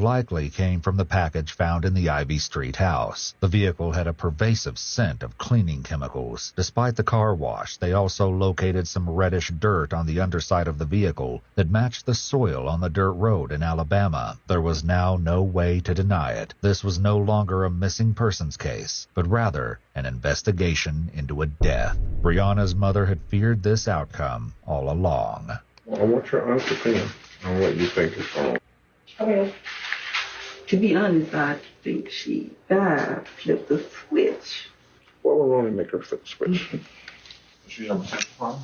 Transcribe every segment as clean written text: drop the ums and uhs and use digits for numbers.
likely came from the package found in the Ivy Street house. The vehicle had a pervasive scent of cleaning chemicals. Despite the car wash, they also located some reddish dirt on the underside of the vehicle that matched the soil on the dirt road in Alabama. There was now no way to deny it. This was no longer a missing persons case, but rather an investigation into a death. Brianna's mother had feared this outcome all along. I want your honest opinion on what you think is wrong. Okay. To be honest, I think she flipped the switch. What would wrong to make her flip the switch? Does she have a temper problem?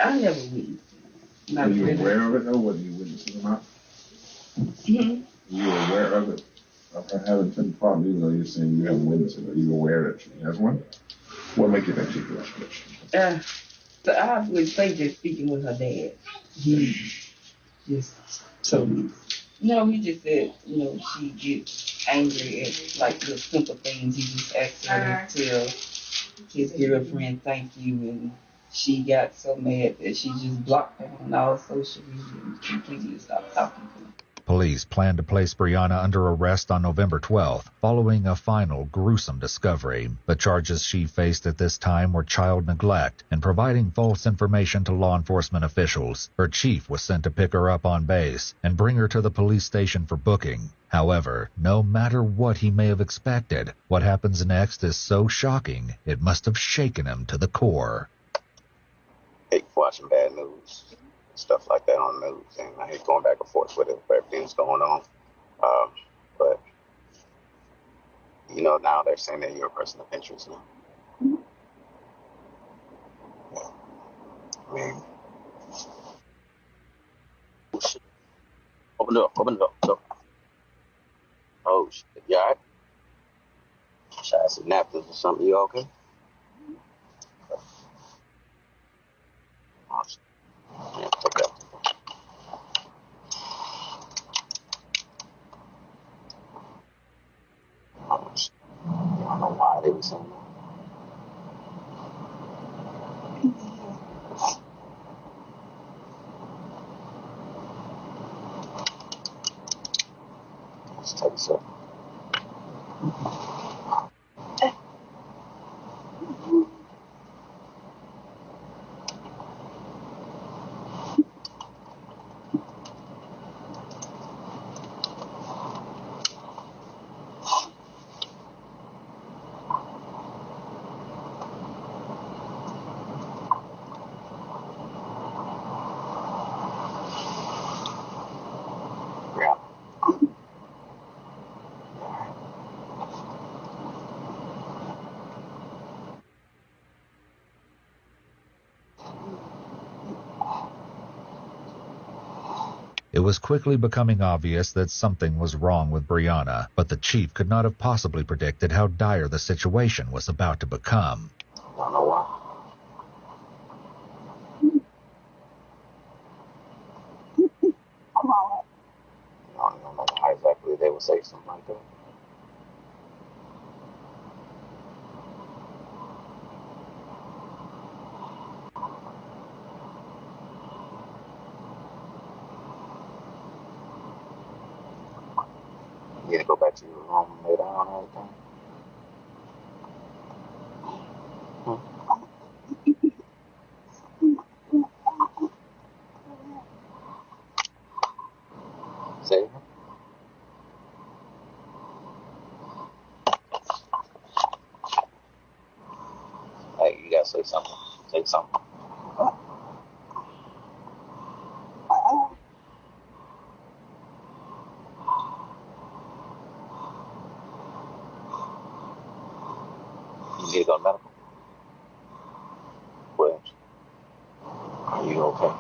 I never witnessed it. Are you aware of it, though, whether you witnessed it or not? Mm-hmm. Are you aware of it, of her having a temper problem, even though you're saying you haven't witnessed it? Are you aware that she has one? What makes you think she flipped the switch? So I would say just speaking with her dad. He just told me. He just said, she gets angry at like the simple things. He just asked her to tell his girlfriend thank you, and she got so mad that she just blocked him on all social media and completely stopped talking to him. Police plan to place Brianna under arrest on November 12th, following a final gruesome discovery. The charges she faced at this time were child neglect and providing false information to law enforcement officials. Her chief was sent to pick her up on base and bring her to the police station for booking. However, no matter what he may have expected, what happens next is so shocking it must have shaken him to the core. I hate watching bad news. Stuff like that on the news, and I hate going back and forth with it where everything's going on. But now they're saying that you're a person of interest now. Yeah. I mean, oh shit! Open the door. Oh shit! You alright? Should I have some napkins or something? You okay? Oh shit. Yeah, take that. I don't know why they were saying that. Let's take a second. It was quickly becoming obvious that something was wrong with Brianna, but the chief could not have possibly predicted how dire the situation was about to become. I don't know why. I don't know why exactly they would say something like that. You need to go back to your room and lay down and everything. Say it. Hey, you gotta say something. Say something. You need to go to medical. Williams, are you okay?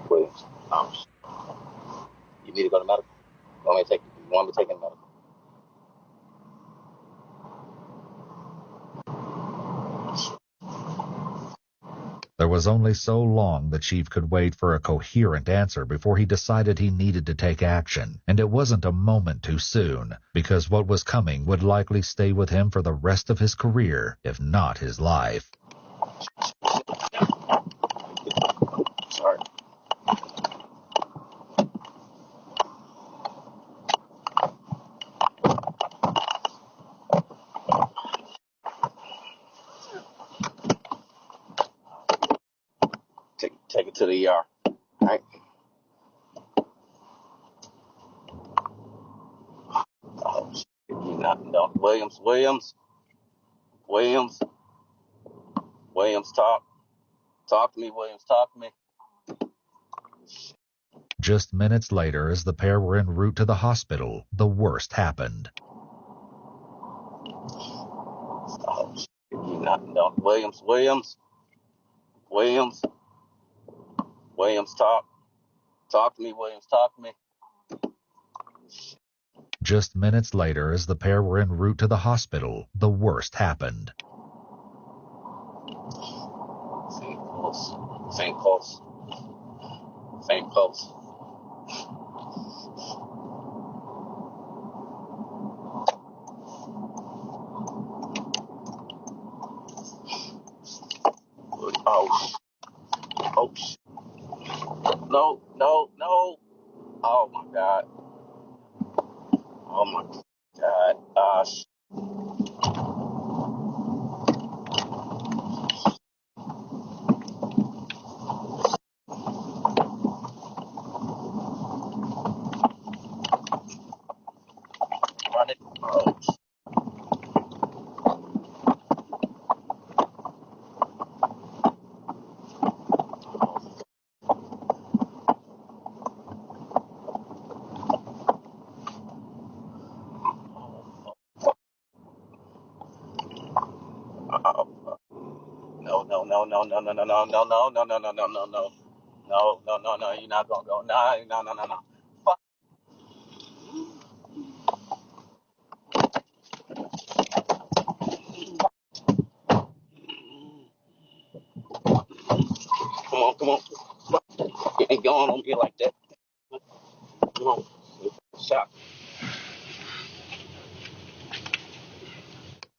Williams, you need to go to medical. You want me to take you to medical? There was only so long the chief could wait for a coherent answer before he decided he needed to take action, and it wasn't a moment too soon, because what was coming would likely stay with him for the rest of his career, if not his life. Sorry. Take it to the ER. All right. Oh, shit. You not, no. Williams, talk to me, Williams, talk to me. Just minutes later, as the pair were en route to the hospital, the worst happened. Oh, shit. You not, no. Williams, talk to me, Williams, talk to me. Just minutes later, as the pair were en route to the hospital, the worst happened. Faint pulse. Oh, shit. No. Oh, my God. Shit. Run it. Oh, shit. No, you're not gonna go. No. Fuck. Come on. You ain't going on me like that. Come on. Shot.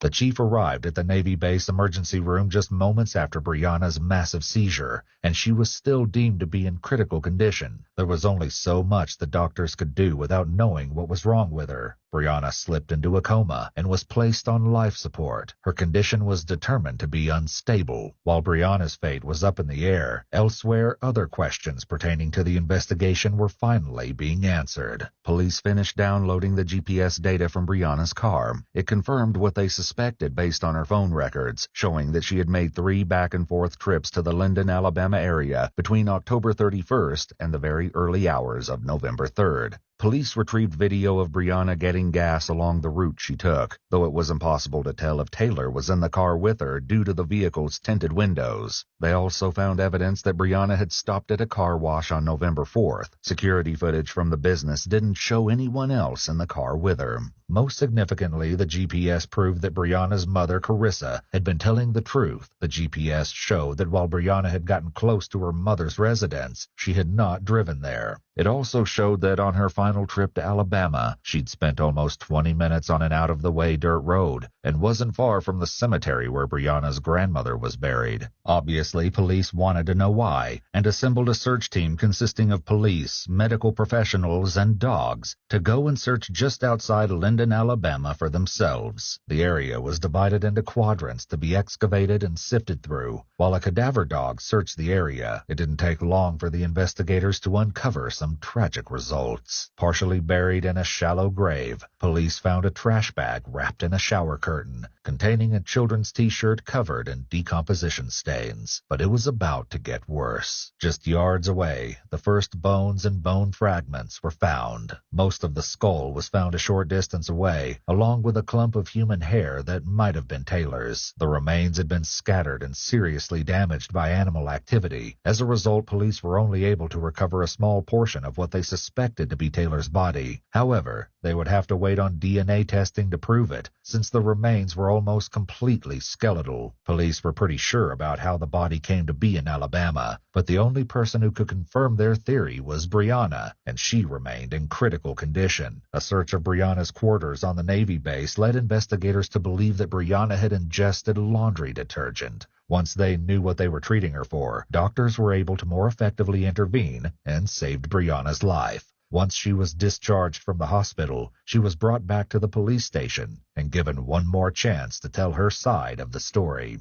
The chief arrived at the Navy base emergency room just moments after Brianna's massive seizure, and she was still deemed to be in critical condition. There was only so much the doctors could do without knowing what was wrong with her. Brianna slipped into a coma and was placed on life support. Her condition was determined to be unstable. While Brianna's fate was up in the air, elsewhere other questions pertaining to the investigation were finally being answered. Police finished downloading the GPS data from Brianna's car. It confirmed what they suspected based on her phone records, showing that she had made 3 back-and-forth trips to the Linden, Alabama area between October 31st and the very early hours of November 3rd. Police retrieved video of Brianna getting gas along the route she took, though it was impossible to tell if Taylor was in the car with her due to the vehicle's tinted windows. They also found evidence that Brianna had stopped at a car wash on November 4th. Security footage from the business didn't show anyone else in the car with her. Most significantly, the GPS proved that Brianna's mother, Carissa, had been telling the truth. The GPS showed that while Brianna had gotten close to her mother's residence, she had not driven there. It also showed that on her final trip to Alabama, she'd spent almost 20 minutes on an out-of-the-way dirt road and wasn't far from the cemetery where Brianna's grandmother was buried. Obviously, police wanted to know why, and assembled a search team consisting of police, medical professionals, and dogs to go and search just outside Linden, Alabama for themselves. The area was divided into quadrants to be excavated and sifted through. While a cadaver dog searched the area, it didn't take long for the investigators to uncover some tragic results. Partially buried in a shallow grave, police found a trash bag wrapped in a shower curtain containing a children's t-shirt covered in decomposition stains. But it was about to get worse. Just yards away, the first bones and bone fragments were found. Most of the skull was found a short distance away, along with a clump of human hair that might have been Taylor's. The remains had been scattered and seriously damaged by animal activity. As a result, police were only able to recover a small portion of what they suspected to be Taylor's body. However, They would have to wait on DNA testing to prove it, since the remains were almost completely skeletal. Police were pretty sure about how the body came to be in Alabama, but the only person who could confirm their theory was Brianna, and she remained in critical condition. A search of Brianna's quarters on the Navy base led investigators to believe that Brianna had ingested laundry detergent. Once they knew what they were treating her for, doctors were able to more effectively intervene and saved Brianna's life. Once she was discharged from the hospital, she was brought back to the police station and given one more chance to tell her side of the story.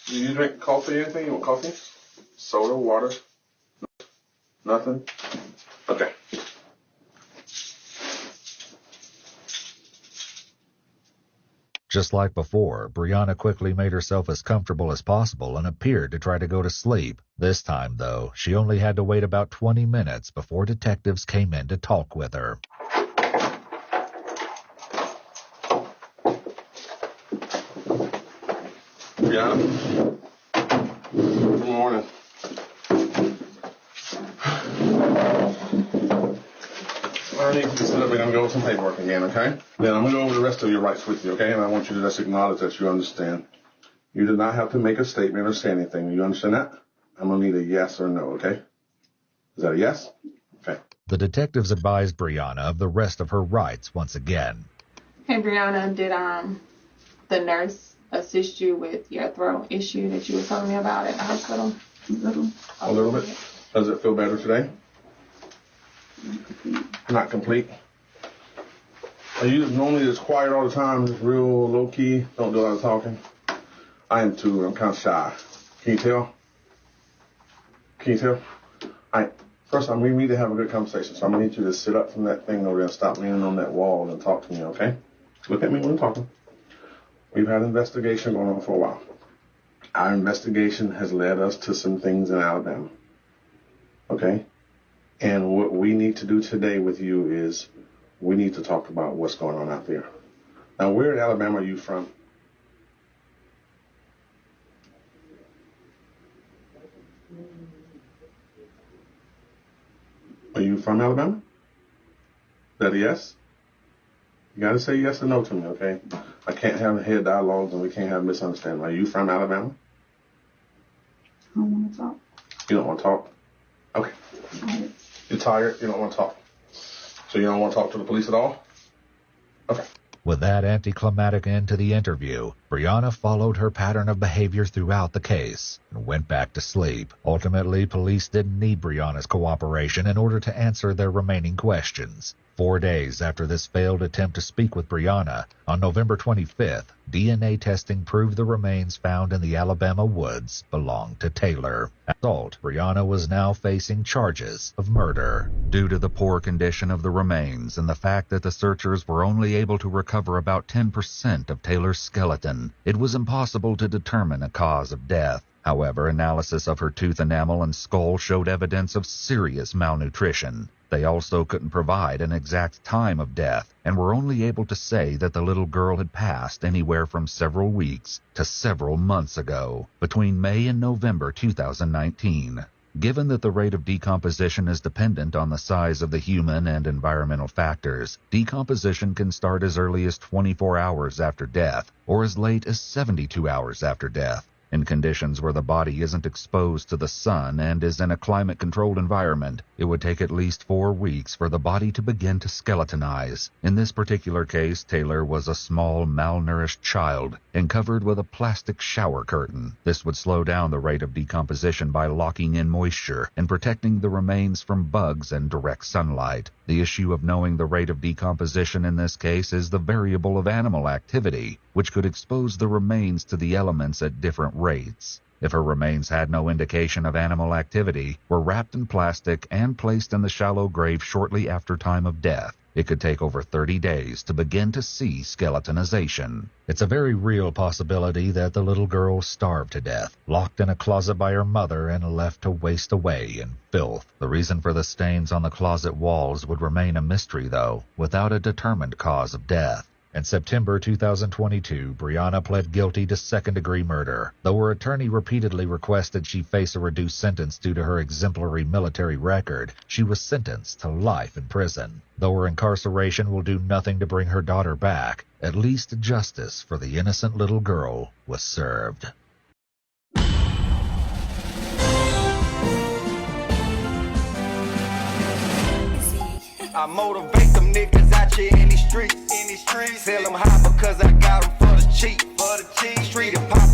Do you drink coffee or anything? You want coffee? Soda, water? Nothing? Okay. Just like before, Brianna quickly made herself as comfortable as possible and appeared to try to go to sleep. This time, though, she only had to wait about 20 minutes before detectives came in to talk with her. Brianna? Good morning. I need you to sit up. We're going to go over some paperwork again, okay? Then I'm going to go over the rest of your rights with you, okay? And I want you to just acknowledge that you understand. You do not have to make a statement or say anything. You understand that? I'm going to need a yes or no, okay? Is that a yes? Okay. The detectives advised Brianna of the rest of her rights once again. Hey, Brianna, did the nurse assist you with your throat issue that you were telling me about at the hospital? A little bit. Does it feel better today? Not complete. Are you normally just quiet all the time, just real low key, don't do a lot of talking? I am too. I'm kind of shy. Can you tell? Can you tell? First, we need to have a good conversation, so I'm going to need you to sit up from that thing over there and stop leaning on that wall and talk to me, okay? Look at me when I'm talking. We've had an investigation going on for a while. Our investigation has led us to some things in Alabama, okay? And what we need to do today with you is we need to talk about what's going on out there. Now, where in Alabama are you from? Are you from Alabama? Is that a yes? You got to say yes or no to me, okay? I can't have head dialogues and we can't have misunderstanding. Are you from Alabama? I don't want to talk. You don't want to talk? Okay. You're tired, you don't want to talk. So you don't want to talk to the police at all? Okay. With that anticlimactic end to the interview, Brianna followed her pattern of behavior throughout the case and went back to sleep. Ultimately, police didn't need Brianna's cooperation in order to answer their remaining questions. 4 days after this failed attempt to speak with Brianna, on November 25th, DNA testing proved the remains found in the Alabama woods belonged to Taylor. As a result, Brianna was now facing charges of murder. Due to the poor condition of the remains and the fact that the searchers were only able to recover about 10% of Taylor's skeleton, it was impossible to determine a cause of death. However, analysis of her tooth enamel and skull showed evidence of serious malnutrition. They also couldn't provide an exact time of death and were only able to say that the little girl had passed anywhere from several weeks to several months ago, between May and November 2019. Given that the rate of decomposition is dependent on the size of the human and environmental factors, decomposition can start as early as 24 hours after death or as late as 72 hours after death. In conditions where the body isn't exposed to the sun and is in a climate-controlled environment, it would take at least 4 weeks for the body to begin to skeletonize. In this particular case, Taylor was a small, malnourished child and covered with a plastic shower curtain. This would slow down the rate of decomposition by locking in moisture and protecting the remains from bugs and direct sunlight. The issue of knowing the rate of decomposition in this case is the variable of animal activity, which could expose the remains to the elements at different rates. If her remains had no indication of animal activity, were wrapped in plastic and placed in the shallow grave shortly after time of death, it could take over 30 days to begin to see skeletonization. It's a very real possibility that the little girl starved to death, locked in a closet by her mother and left to waste away in filth. The reason for the stains on the closet walls would remain a mystery, though, without a determined cause of death. In September 2022, Brianna pled guilty to second-degree murder. Though her attorney repeatedly requested she face a reduced sentence due to her exemplary military record, she was sentenced to life in prison. Though her incarceration will do nothing to bring her daughter back, at least justice for the innocent little girl was served. I motivate them niggas out here in these streets. Tell them high because I got them for the cheap. Street and pop